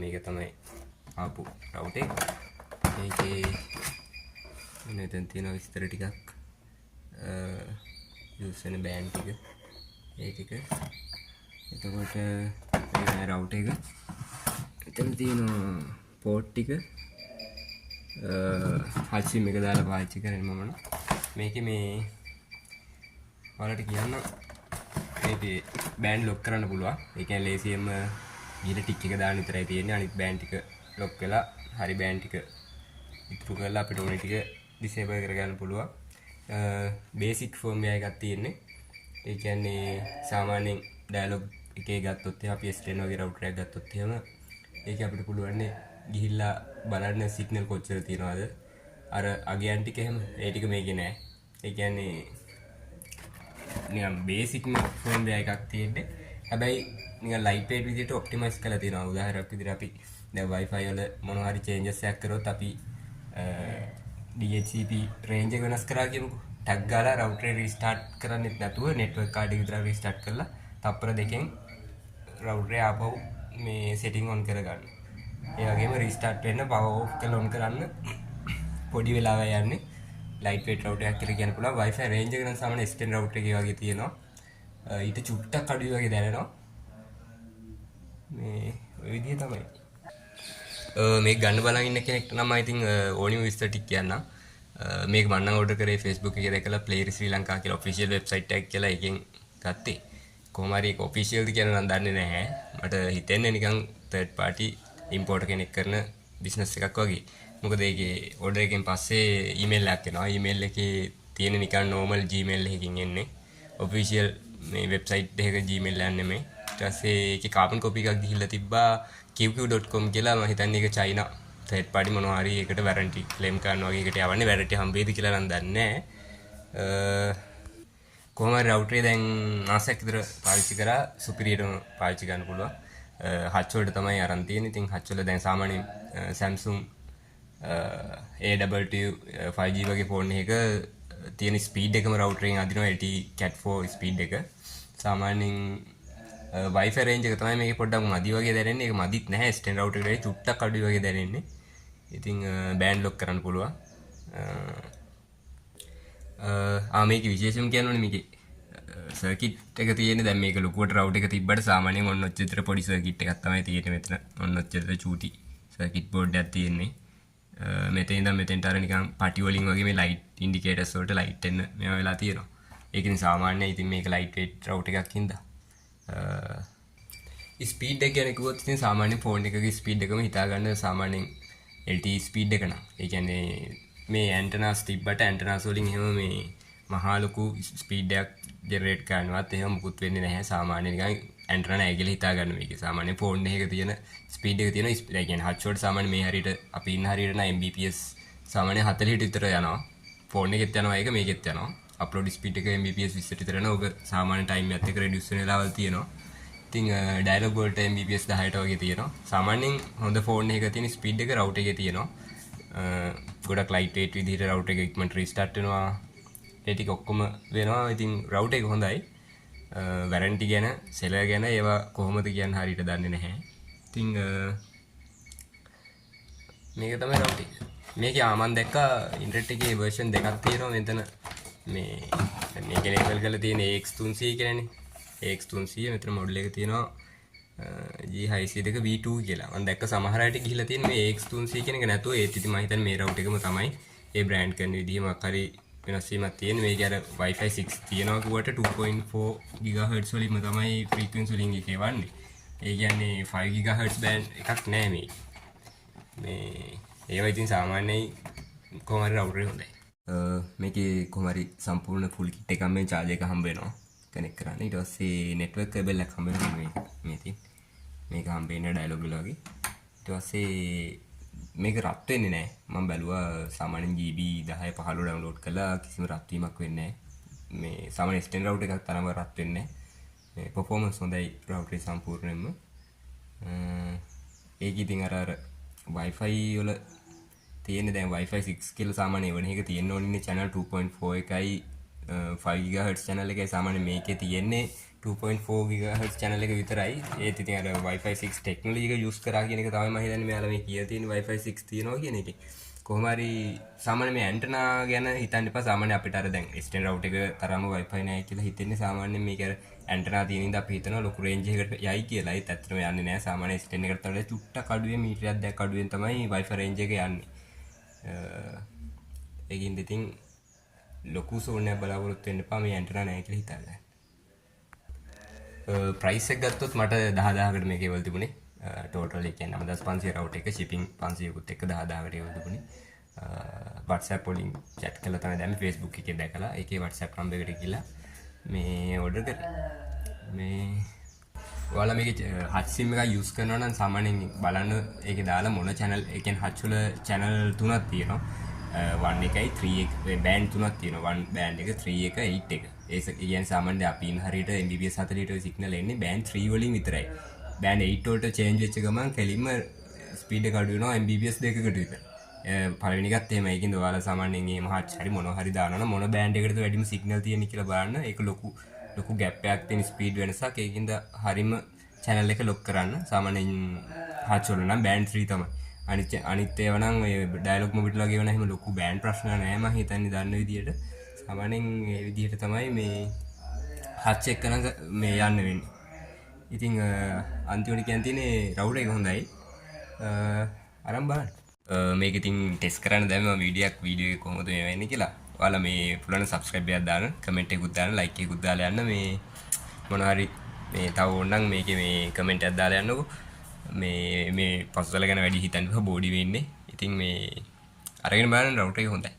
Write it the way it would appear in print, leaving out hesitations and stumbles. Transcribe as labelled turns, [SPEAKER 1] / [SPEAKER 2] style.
[SPEAKER 1] මේක තමයි ආපු රවුටර් එක. මේකේ මෙතන තියෙන විස්තර ටිකක් යූස් වෙන බෑන්ඩ් ටික ඒ ටික. එතකොට මේ රවුටර් එක එතන තියෙන පෝට් ටික HDMI එක දාලා පාවිච්චි කරන්නේ මම. මේකේ මේ ඔයාලට කියන්න මේකේ බෑන්ඩ් ලොක් කරන්න පුළුවන්. ඒ කියන්නේ ලේසියෙන්ම ගිහලා ටික් එක දාන්න විතරයි තියෙන්නේ. අනිත් බෑන්ඩ් ටික ලොක් වෙලා හරි බෑන්ඩ් ටික ඉතුරු කරලා අපිට ඕනේ ටික ඩිසේබල් කරගන්න පුළුවන්. බේසික් ෆර්ම්වෙයාර් එකක් තියෙන්නේ. ඒ කියන්නේ සාමාන්‍යයෙන් ඩයලොග් එකේ ගත්තොත් එහෙම අපි S10 වගේ රවුටර් එකක් ගත්තොත් එහෙම ඒක අපිට පුළුවන් ගිහිල්ලා බලන්න සිග්නල් කොච්චර තියෙනවද. අර අගයන් ටික එහෙම ඒ ටික මේකේ නෑ. ඒ කියන්නේ නිකන් බේසික් ෆර්ම්වෙයාර් එකක් තියෙන්නේ. හැබැයි නිකන් ලයිට් වේට් විදිහට ඔප්ටිමයිස් කරලා තියෙනවා. උදාහරණයක් විදිහට අපි දැන් Wi-Fi වල මොනවා හරි චේන්ජස් එකක් කරොත් අපි DHCP රේන්ජ් එක වෙනස් කරා කියමුකෝ. ටැග් ගාලා රවුටර් රීස්ටාර්ට් කරන්නෙත් නැතුව නෙට්වර්ක් කාඩ් එක විතර රීස්ටාර්ට් කරලා තප්පර දෙකෙන් රවුටර් ආපහු මේ සෙටින් ඔන් කරගන්න. ඒ වගේම රීස්ටාර්ට් වෙන්න පවර් ඕෆ් කරලා ඔන් කරන්න පොඩි වෙලාවක් යන්නේ. ලයිට් වේට් රවුටර් එකක් කියලා කියන්න පුළුවන්. Wi-Fi රේන්ජ් එක නම් සාමාන්‍ය S10 රවුටර් එකේ වගේ තියෙනවා. ඊට චුට්ටක් අඩුයි වගේ දැනෙනවා. මේ ඔය විදිහ තමයි. මේක ගන්න බලන් ඉන්න කෙනෙක්ට නම් I think ඕනිම විස්තර ටික කියන්නම්. මේක මම නම් ඕඩර් කරේ Facebook එකේ දැකලා Player Sri Lanka කියලා official website එකක් කියලා එකෙන් ගත්තේ. කොහොම හරි ඒක official ද කියලා නම් දන්නේ නැහැ. මට හිතෙන්නේ නිකන් third party import කෙනෙක් කරන business එකක් වගේ. මොකද ඒකේ order එකෙන් පස්සේ email එකක් එනවා. email එකේ තියෙන නිකන් normal Gmail එකකින් එන්නේ. official මේ website එකක Gmail එකක් නෙමෙයි. ඊට පස්සේ ඒකේ carbon copy එකක් ගිහිල්ලා තිබ්බා qq.com කියලා. මම හිතන්නේ ඒක China third party මොනවා හරි ඒකට warranty claim කරනවා වගේ එකට යවන්නේ. warranty හම්බෙයිද කියලා නම් දන්නේ නැහැ. කොහොම හරි router එක දැන් මාසයක් විතර පාවිච්චි කරා. superior පාවිච්චි ගන්න පුළුවන්. හච් වලට තමයි අරන් තියෙන්නේ. ඉතින් හච් වල දැන් සාමාන්‍යයෙන් Samsung A22 5G වගේ ෆෝන් එකක තියෙන ස්පීඩ් එකම router එකෙන් අදිනවා LTE Cat4 ස්පීඩ් එක. සාමාන්‍යයෙන් Wi-Fi range එක තමයි මේකේ පොඩ්ඩක් මදි වගේ දැනෙන්නේ. ඒක මදිත් නැහැ. S10 router එකේ චුට්ටක් අඩුයි වගේ දැනෙන්නේ. ඉතින් බෑන්ඩ් ලොක් කරන්න පුළුවන්. මේකේ විශේෂම කියනවනේ මේකේ සර්කිට් එක තියෙන්නේ. දැන් මේක ලොකුවට රවුටර් එක තිබ්බට සාමාන්‍යයෙන් ඔන්න ඔච්චර විතර පොඩි සර්කිට් එකක් තමයි තියෙන්නේ මෙතන. ඔන්න ඔච්චර විතර චූටි සර්කිට් බෝඩ් එකක් තියෙන්නේ. මෙතන ඉඳන් මෙතෙන්ට අර නිකන් පටි වලින් වගේ මේ ලයිට් ඉන්ඩිකේටර්ස් වලට ලයිට් එන්න මේවා වෙලා තියෙනවා. ඒකෙන් සාමාන්‍යයෙන් ඉතින් මේක ලයිට් වේට් රවුටර් එකක් හින්දා ස්පීඩ් එක ගැන කිව්වොත් ඉතින් සාමාන්‍ය ෆෝන් එකකගේ ස්පීඩ් එකම හිතා ගන්න සාමාන්‍යයෙන් LTE ස්පීඩ් එක නම්. ඒ කියන්නේ මේ ඇන්ටනාස් තිබ්බට ඇන්ටනාස් වලින් එහෙම මේ මහා ලොකු ස්පීඩ් එකක් ජෙනරේට් කරනවත් එහෙම මුකුත් වෙන්නේ නැහැ. සාමාන්‍ය නිකන් ඇන්ටනා නැහැ කියලා හිතා ගන්න මේකේ. සාමාන්‍ය ෆෝන් එකක තියෙන ස්පීඩ් එක තියෙන ඒ කියන්නේ හච් වලට සාමාන්‍ය මේ හරියට අපි ඉන්න හරියට නම් Mbps සාමාන්‍ය 40 විතර යනවා. ෆෝන් එකෙත් යනවා ඒක මේකෙත් යනවා. අප්ලෝඩ් ස්පීඩ් එක Mbps 20 විතර යනවා. ඔක සාමාන්‍ය ටයිම් එකත් එක්ක රෙඩියුස් වෙන වෙලාවල් තියෙනවා. ඉතින් ඩයලොග් වලට Mbps 10ට වගේ තියෙනවා. සාමාන්‍යයෙන් හොඳ ෆෝන් එකක තියෙන ස්පීඩ් එක රවුටර් එකේ තියෙනවා. ගොඩක් ලයිට් වේට් විදිහට රවුටර් එක ඉක්මනට රීස්ටාර්ට් වෙනවා. ඒ ටික ඔක්කොම වෙනවා. ඉතින් රවුටර් එක හොඳයි. warranty ගැන seller ගැන ඒවා කොහොමද කියන්නේ හරියට දන්නේ නැහැ. ඉතින් මේක තමයි රවුටර් එක. මේකේ මම දැක්කා ඉන්ටර්නෙට් එකේ version දෙකක් තියෙනවා මෙතන. මේ මේක enable කරලා තියෙන AX300 කියලානේ. AX300 මෙතන මොඩල් එක තියෙනවා G602 V2 කියලා. මම දැක්ක සමහර අයට ගිහිලා තියෙන මේ AX300 කියන එක නැතුව ඒත් ඉතින් මම හිතන්නේ මේ රවුටර් එකම තමයි. ඒ බ්‍රෑන්ඩ් කරන විදිහම හරි වෙනස් වීමක් තියෙන. මේකේ අර Wi-Fi 6 තියෙනවා කිව්වට 2.4 GHz වලින්ම තමයි frequency වලින් ඒක එවන්නේ. ඒ කියන්නේ 5 GHz බෑන්ඩ් එකක් නෑ මේ. ඒවා ඉතින් සාමාන්‍යයෙන් කොහොම හරි රවුටර් එක හොඳයි. මේකේ කොහොම හරි සම්පූර්ණ ෆුල් කිට් එකක් මේ charge එක හම්බ වෙනවා. කනෙක්ට් කරන්න. ඊට පස්සේ network cable එකක් හම්බ වෙනවා මේ තියෙන. මේක හම්බ වෙන්නේ ඩයලොග් වල වගේ. ඊට පස්සේ මේක රත් වෙන්නේ නැහැ. මම බැලුවා සාමාන්‍යයෙන් GB 10 15 ඩවුන්ලෝඩ් කළා කිසිම රත් වීමක් වෙන්නේ නැහැ. මේ සාමාන්‍ය S10 රවුටර් එකක් තරම රත් වෙන්නේ නැහැ. මේ performance හොඳයි රවුටරේ සම්පූර්ණයෙන්ම. ඒක ඉතින් අර Wi-Fi වල තියෙන දැන් Wi-Fi 6 කියලා සාමාන්‍ය වෙන එක තියෙන්න ඕනේ channel 2.4 එකයි 5 GHz channel එකයි සාමාන්‍ය මේකේ තියෙන්නේ 2.4 GHz channel එක විතරයි. ඒත් ඉතින් අර Wi-Fi 6 technology එක use කරා කියන එක තමයි මම හිතන්නේ මෙයාලා මේ කියලා තියෙන Wi-Fi 6 තියනවා කියන එකේ. කොහොම හරි සාමාන්‍ය මේ ඇන්ටනා ගැන හිතන්න එපා. සාමාන්‍ය අපිට අර දැන් extend router එක තරම Wi-Fi නැහැ කියලා හිතෙන්නේ සාමාන්‍යයෙන් මේක අර ඇන්ටනා තියෙන ඉඳ අපි හිතනවා ලොකු range එකකට යයි කියලා. ඒත් ඇත්තටම යන්නේ නැහැ. සාමාන්‍ය extend එකට වඩා චුට්ටක් අඩුවේ මීටරයක් දෙකක් අඩුවෙන් තමයි Wi-Fi range එක යන්නේ. ඒකින්ද ඉතින් ලොකු සෝනයක් බලාපොරොත්තු වෙන්න එපා මේ ඇන්ටනා නැහැ කියලා හිතන්න. ප්‍රයිස් එක ගත්තොත් මට 10000කට මේ කේබල් තිබුණේ. ටෝටල් එක කියන්නේ 9500 රවුටර් එක shipping 500කුත් එක්ක 10000කට කේබල් තිබුණේ. WhatsApp වලින් chat කරලා තමයි දැම්මේ Facebook එකේ දැකලා ඒකේ WhatsApp number එකට ගිහලා මේ order කරේ. මේ ඔයාලා මේකේ hutch sim එකක් use කරනවා නම් සාමාන්‍යයෙන් බලන්න ඒකේ දාලා මොන channel ඒ කියන්නේ hutch වල channel තුනක් තියෙනවා. 1 එකයි 3 එක බෑන්ඩ් තුනක් තියෙනවා. 1 බෑන්ඩ් එක 3 එක 8 එක. ඒ කියන්නේ සාමාන්‍යයෙන් අපි ඉන්න හරියට Mbps 40ට සිග්නල් එන්නේ බෑන්ඩ් 3 වලින් විතරයි. බෑන්ඩ් 8 වලට චේන්ජ් වෙච්ච ගමන් කෙලින්ම ස්පීඩ් එක අඩු වෙනවා Mbps 2කට විතර. පළවෙනි එකත් එහෙම. ඒකින්ද ඔයාලා සාමාන්‍යයෙන් මේ හට් හරි මොනවා හරි දානවා මොන බෑන්ඩ් එකකටද වැඩිම සිග්නල් තියෙන්නේ කියලා බලන්න. ඒක ලොකු ගැප් එකක් තියෙන ස්පීඩ් වෙනසක්. ඒකින්ද හරිම channel එක ලොක් කරන්න. සාමාන්‍යයෙන් හට් වල නම් බෑන්ඩ් 3 තමයි. අනිත් ඒවා නම් ඔය ඩයලොග් මොබිටල් වගේ ඒවා නම් එහෙම ලොකු බෑන්ඩ් ප්‍රශ්න නැහැ මම හිතන්නේ දන්න විදියට. සාමාන්‍යයෙන් මේ විදිහට තමයි මේ හච් එක කරන මේ යන්න වෙන්නේ. ඉතින් අන්තිමට කියන්න තියෙන්නේ රවුටර් එක හොඳයි. අරන් බලන්න. මේක ඉතින් ටෙස්ට් කරන්න දැම්ම වීඩියෝ එක කොහොමද මේ වෙන්නේ කියලා. ඔයාලා මේ පුළුවන් සබ්ස්ක්‍රයිබ් එකක් දාන්න, කමෙන්ට් එකකුත් දාන්න, ලයික් එකකුත් දාලා යන්න. මේ මොනවා හරි මේ තව ඕනනම් මේකේ මේ කමෙන්ට් එකක් දාලා යන්නකෝ. මේ පසුතල ගැන වැඩි හිතන්න බෝඩි වෙන්නේ. ඉතින් මේ අරගෙන බලන්න රවුටර් එක හොඳයි.